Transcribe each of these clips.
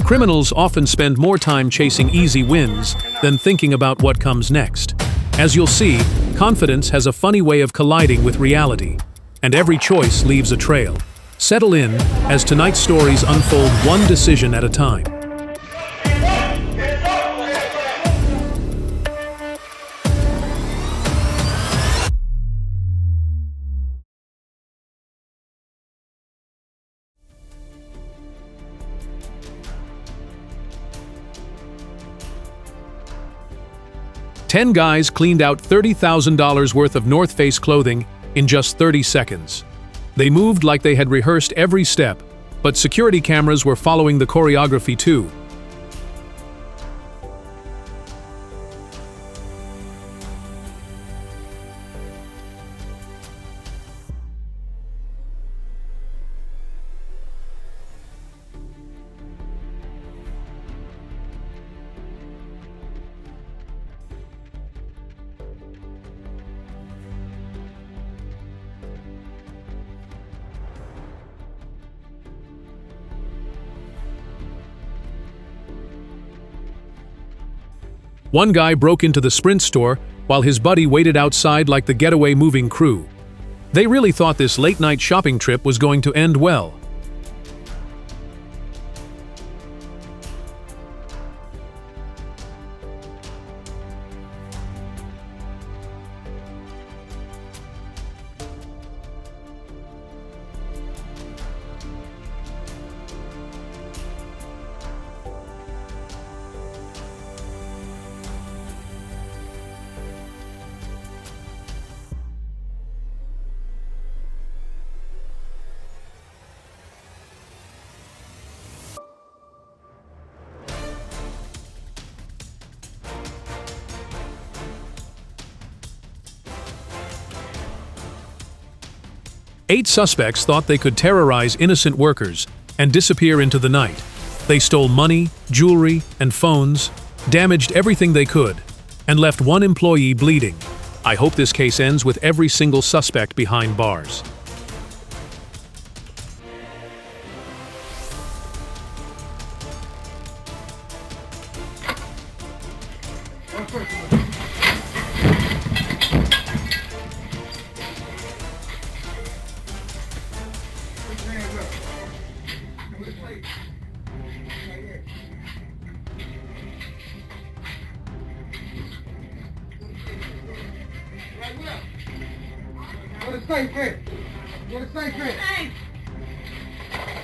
Criminals often spend more time chasing easy wins than thinking about what comes next. As you'll see, confidence has a funny way of colliding with reality, and every choice leaves a trail. Settle in as tonight's stories unfold one decision at a time. Ten guys cleaned out $30,000 worth of North Face clothing in just 30 seconds. They moved like they had rehearsed every step, but security cameras were following the choreography too. One guy broke into the Sprint store while his buddy waited outside like the getaway moving crew. They really thought this late-night shopping trip was going to end well. Eight suspects thought they could terrorize innocent workers and disappear into the night. They stole money, jewelry, and phones, damaged everything they could, and left one employee bleeding. I hope this case ends with every single suspect behind bars.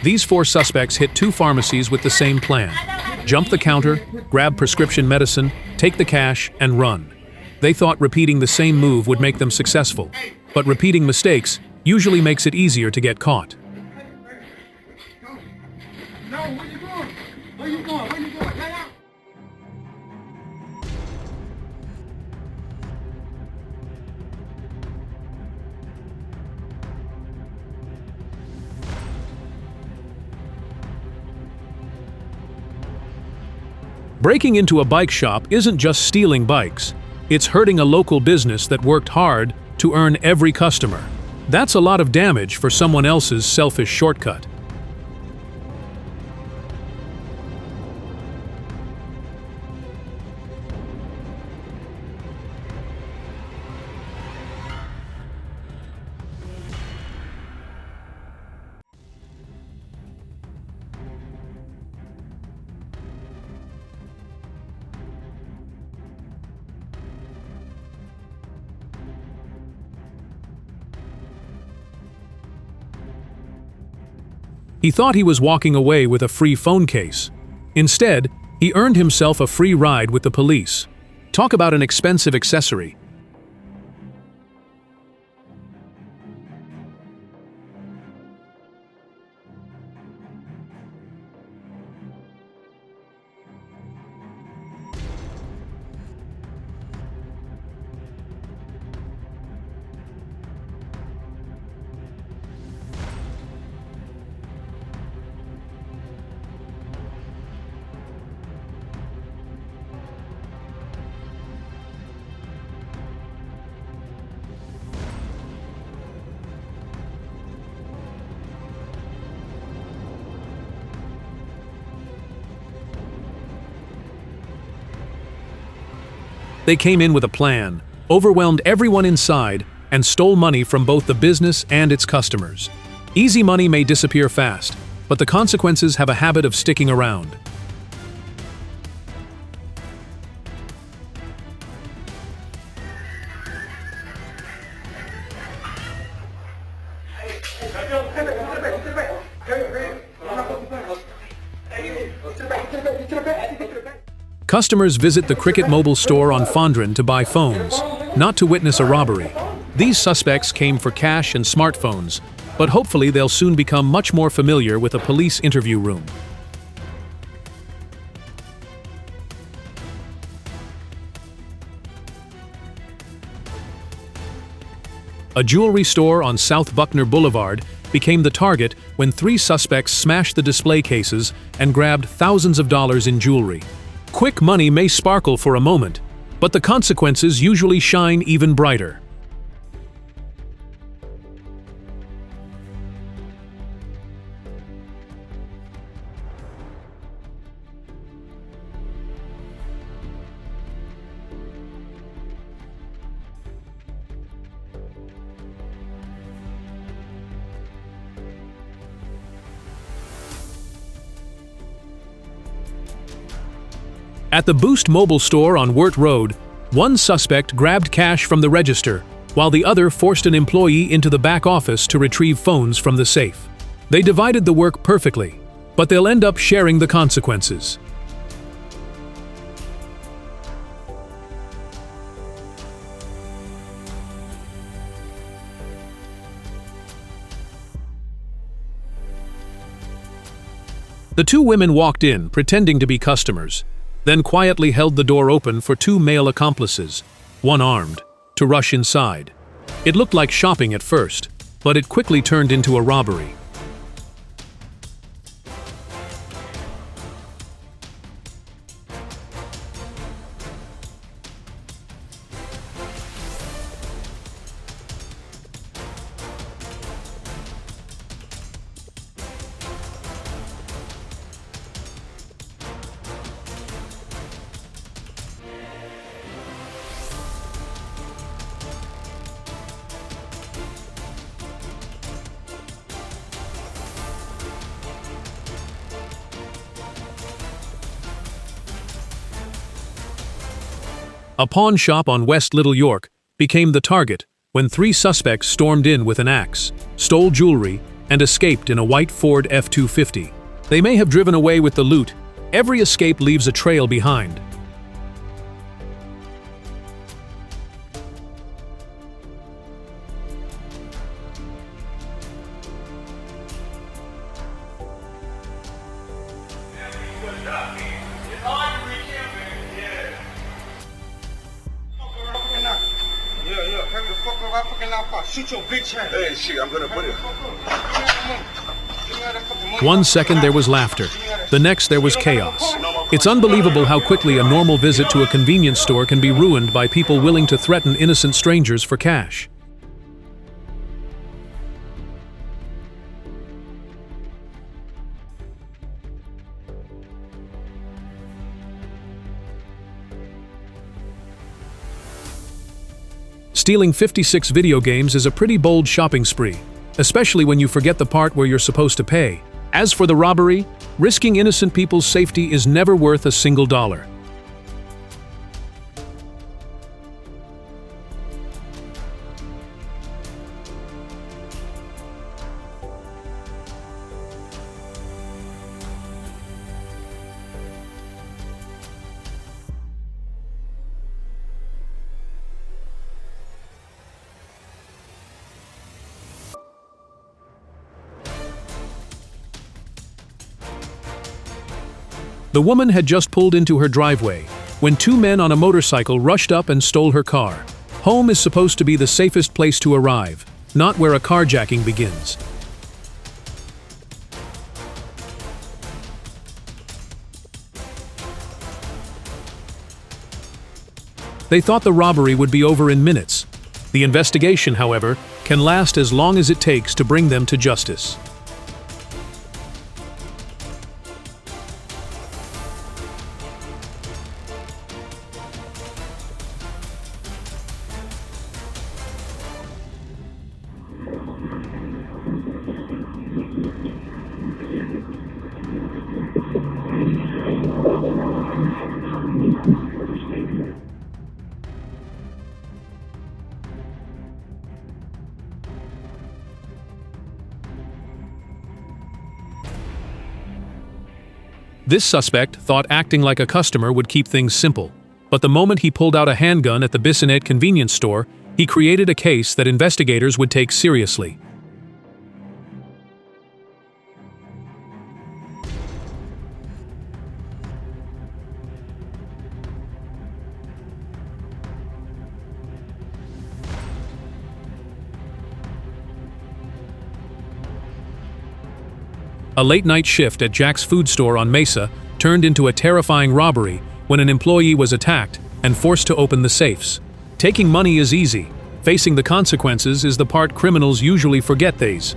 These four suspects hit two pharmacies with the same plan. Jump the counter, grab prescription medicine, take the cash, and run. They thought repeating the same move would make them successful, but repeating mistakes usually makes it easier to get caught. No, where you going? Where you going? Where you going? Get out! Breaking into a bike shop isn't just stealing bikes. It's hurting a local business that worked hard to earn every customer. That's a lot of damage for someone else's selfish shortcut. He thought he was walking away with a free phone case. Instead, he earned himself a free ride with the police. Talk about an expensive accessory. They came in with a plan, overwhelmed everyone inside, and stole money from both the business and its customers. Easy money may disappear fast, but the consequences have a habit of sticking around. Customers visit the Cricket Mobile store on Fondren to buy phones, not to witness a robbery. These suspects came for cash and smartphones, but hopefully they'll soon become much more familiar with a police interview room. A jewelry store on South Buckner Boulevard became the target when 3 suspects smashed the display cases and grabbed thousands of dollars in jewelry. Quick money may sparkle for a moment, but the consequences usually shine even brighter. At the Boost Mobile store on Wirt Road, one suspect grabbed cash from the register, while the other forced an employee into the back office to retrieve phones from the safe. They divided the work perfectly, but they'll end up sharing the consequences. The 2 women walked in, pretending to be customers, then quietly held the door open for 2 male accomplices, one armed, to rush inside. It looked like shopping at first, but it quickly turned into a robbery. A pawn shop on West Little York became the target when 3 suspects stormed in with an axe, stole jewelry, and escaped in a white Ford F-250. They may have driven away with the loot. Every escape leaves a trail behind. Shoot your bitch ass. Hey, shit, I'm gonna put it. 1 second there was laughter. The next there was chaos. It's unbelievable how quickly a normal visit to a convenience store can be ruined by people willing to threaten innocent strangers for cash. Stealing 56 video games is a pretty bold shopping spree, especially when you forget the part where you're supposed to pay. As for the robbery, risking innocent people's safety is never worth a single dollar. The woman had just pulled into her driveway when 2 men on a motorcycle rushed up and stole her car. Home is supposed to be the safest place to arrive, not where a carjacking begins. They thought the robbery would be over in minutes. The investigation, however, can last as long as it takes to bring them to justice. This suspect thought acting like a customer would keep things simple, but the moment he pulled out a handgun at the Bissonnette convenience store, he created a case that investigators would take seriously. A late-night shift at Jack's food store on Mesa turned into a terrifying robbery when an employee was attacked and forced to open the safes. Taking money is easy. Facing the consequences is the part criminals usually forget these.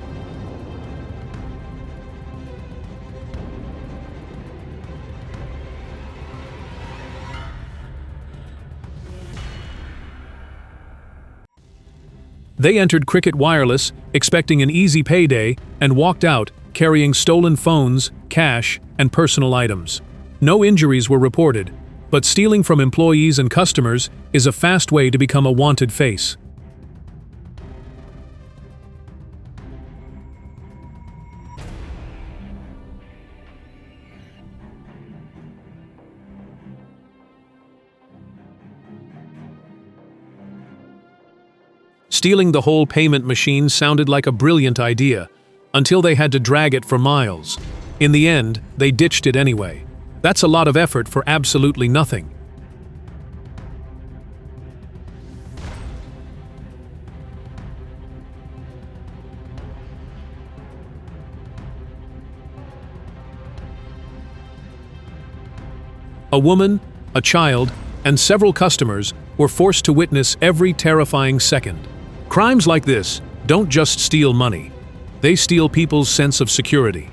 They entered Cricket Wireless, expecting an easy payday, and walked out, carrying stolen phones, cash, and personal items. No injuries were reported, but stealing from employees and customers is a fast way to become a wanted face. Stealing the whole payment machine sounded like a brilliant idea, until they had to drag it for miles. In the end, they ditched it anyway. That's a lot of effort for absolutely nothing. A woman, a child, and several customers were forced to witness every terrifying second. Crimes like this don't just steal money. They steal people's sense of security.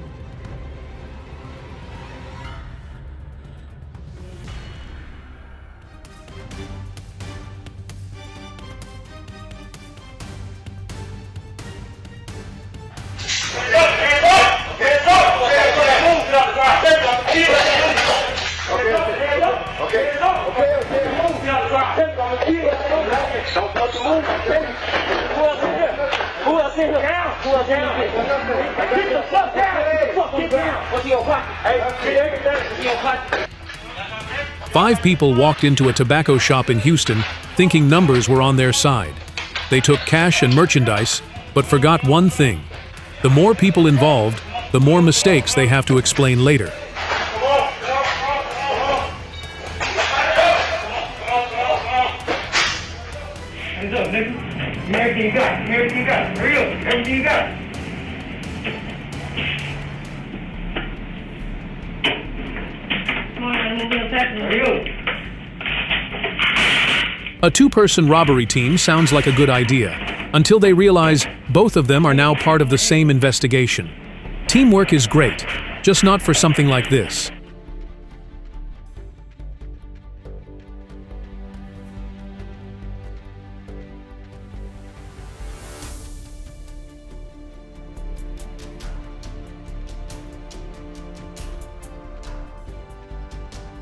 Five people walked into a tobacco shop in Houston thinking numbers were on their side. They took cash and merchandise, but forgot one thing. The more people involved, the more mistakes they have to explain later. Hands up, nigga. Everything you got. Everything you got. Hurry up. Everything you got. Come on, I'm gonna be attacking. Hurry up. A two-person robbery team sounds like a good idea, until they realize both of them are now part of the same investigation. Teamwork is great, just not for something like this.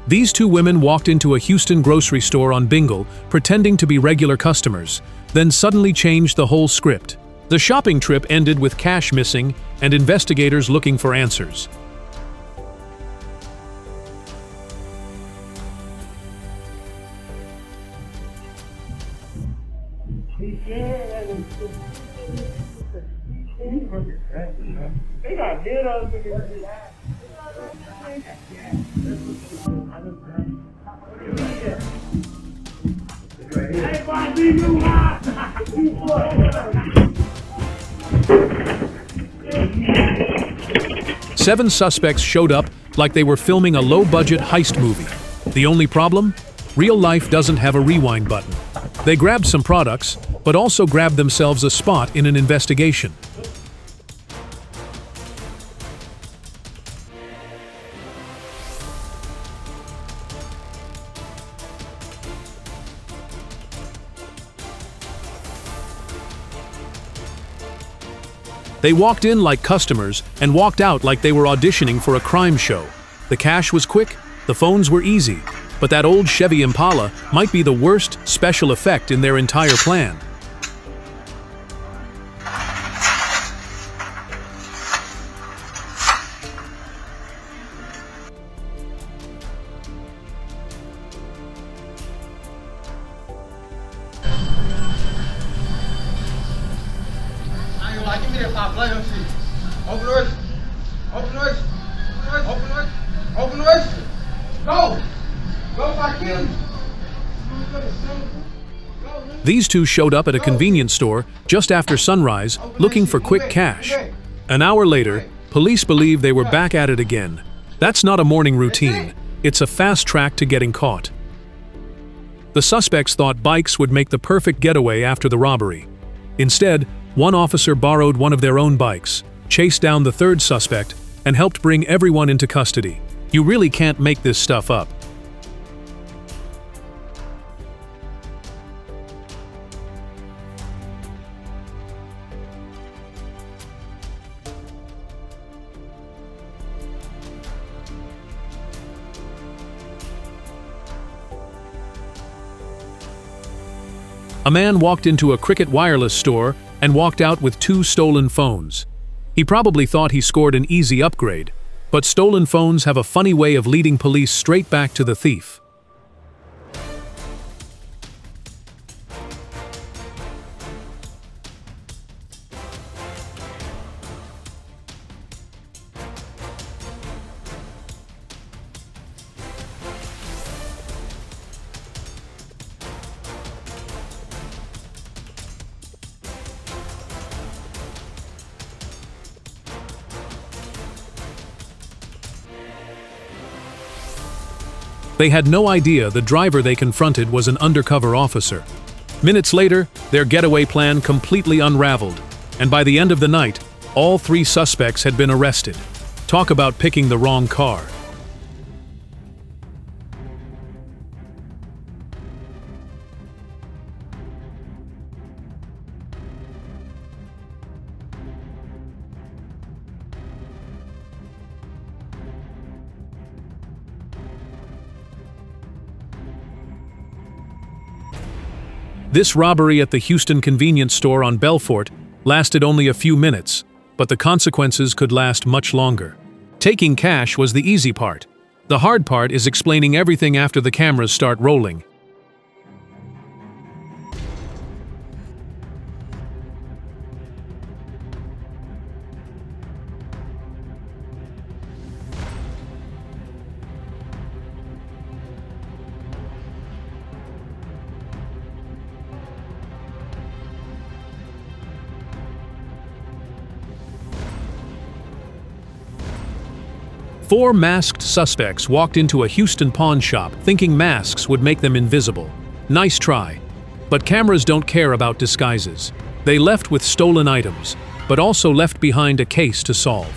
These two women walked into a Houston grocery store on Bingle, pretending to be regular customers, then suddenly changed the whole script. The shopping trip ended with cash missing and investigators looking for answers. They got dead on Seven suspects showed up like they were filming a low-budget heist movie. The only problem? Real life doesn't have a rewind button. They grabbed some products, but also grabbed themselves a spot in an investigation. They walked in like customers and walked out like they were auditioning for a crime show. The cash was quick, the phones were easy, but that old Chevy Impala might be the worst special effect in their entire plan. Open the register. Open the register. Open the register. Open the register. Go. Go by key. These two showed up at a convenience store just after sunrise, looking for quick cash. An hour later, police believe they were back at it again. That's not a morning routine. It's a fast track to getting caught. The suspects thought bikes would make the perfect getaway after the robbery. Instead, one officer borrowed one of their own bikes, chased down the third suspect, and helped bring everyone into custody. You really can't make this stuff up. A man walked into a Cricket Wireless store and walked out with 2 stolen phones. He probably thought he scored an easy upgrade, but stolen phones have a funny way of leading police straight back to the thief. They had no idea the driver they confronted was an undercover officer. Minutes later, their getaway plan completely unraveled, and by the end of the night, all 3 suspects had been arrested. Talk about picking the wrong car. This robbery at the Houston convenience store on Belfort lasted only a few minutes, but the consequences could last much longer. Taking cash was the easy part. The hard part is explaining everything after the cameras start rolling. Four masked suspects walked into a Houston pawn shop thinking masks would make them invisible. Nice try. But cameras don't care about disguises. They left with stolen items, but also left behind a case to solve.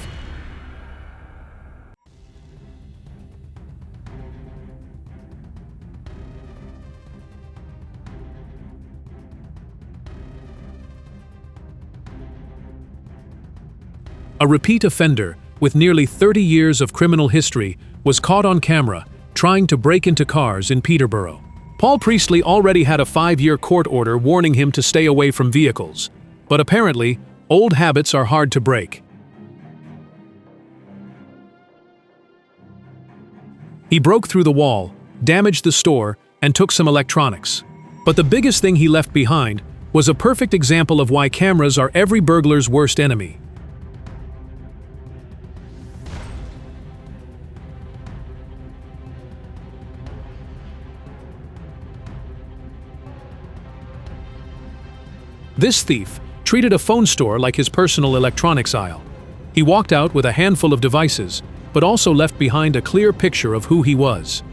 A repeat offender with nearly 30 years of criminal history was caught on camera trying to break into cars in Peterborough. Paul Priestley already had a 5-year court order warning him to stay away from vehicles, but apparently, old habits are hard to break. He broke through the wall, damaged the store, and took some electronics. But the biggest thing he left behind was a perfect example of why cameras are every burglar's worst enemy. This thief treated a phone store like his personal electronics aisle. He walked out with a handful of devices, but also left behind a clear picture of who he was.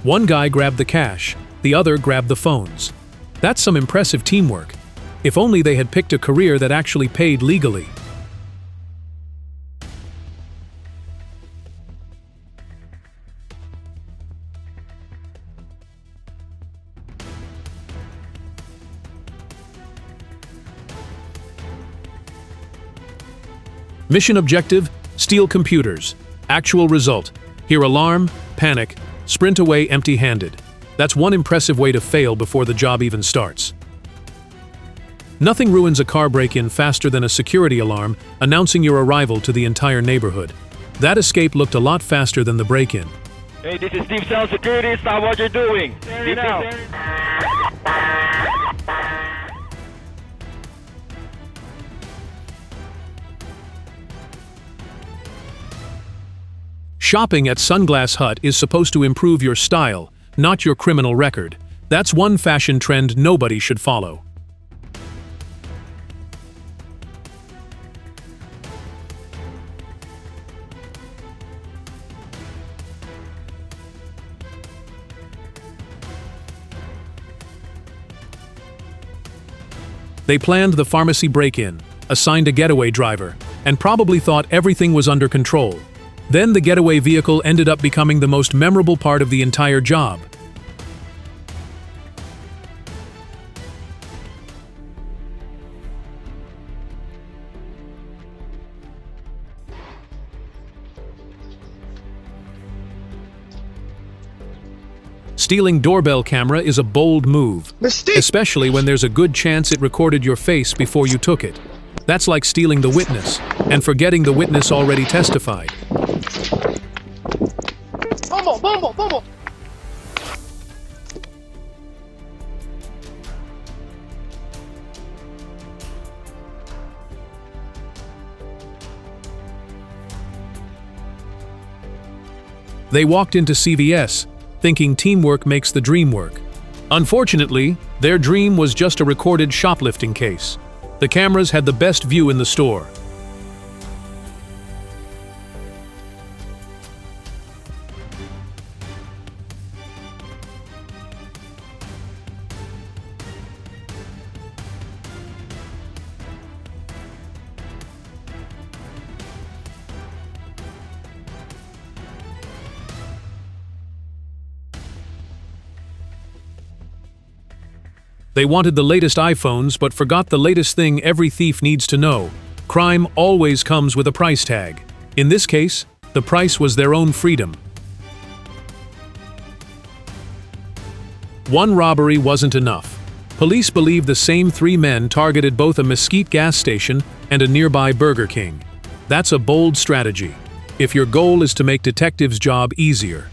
One guy grabbed the cash, the other grabbed the phones. That's some impressive teamwork. If only they had picked a career that actually paid legally. Mission objective: steal computers. Actual result: hear alarm, panic, sprint away empty-handed. That's one impressive way to fail before the job even starts. Nothing ruins a car break-in faster than a security alarm announcing your arrival to the entire neighborhood. That escape looked a lot faster than the break-in. Hey, this is Steve Sound Security. Stop what you're doing. Leave now. Shopping at Sunglass Hut is supposed to improve your style, not your criminal record. That's one fashion trend nobody should follow. They planned the pharmacy break-in, assigned a getaway driver, and probably thought everything was under control. Then the getaway vehicle ended up becoming the most memorable part of the entire job. Stealing doorbell camera is a bold move, especially when there's a good chance it recorded your face before you took it. That's like stealing the witness, and forgetting the witness already testified. Vamos! They walked into CVS, thinking teamwork makes the dream work. Unfortunately, their dream was just a recorded shoplifting case. The cameras had the best view in the store. They wanted the latest iPhones but forgot the latest thing every thief needs to know. Crime always comes with a price tag. In this case, the price was their own freedom. One robbery wasn't enough. Police believe the same three men targeted both a Mesquite gas station and a nearby Burger King. That's a bold strategy, if your goal is to make detectives' job easier.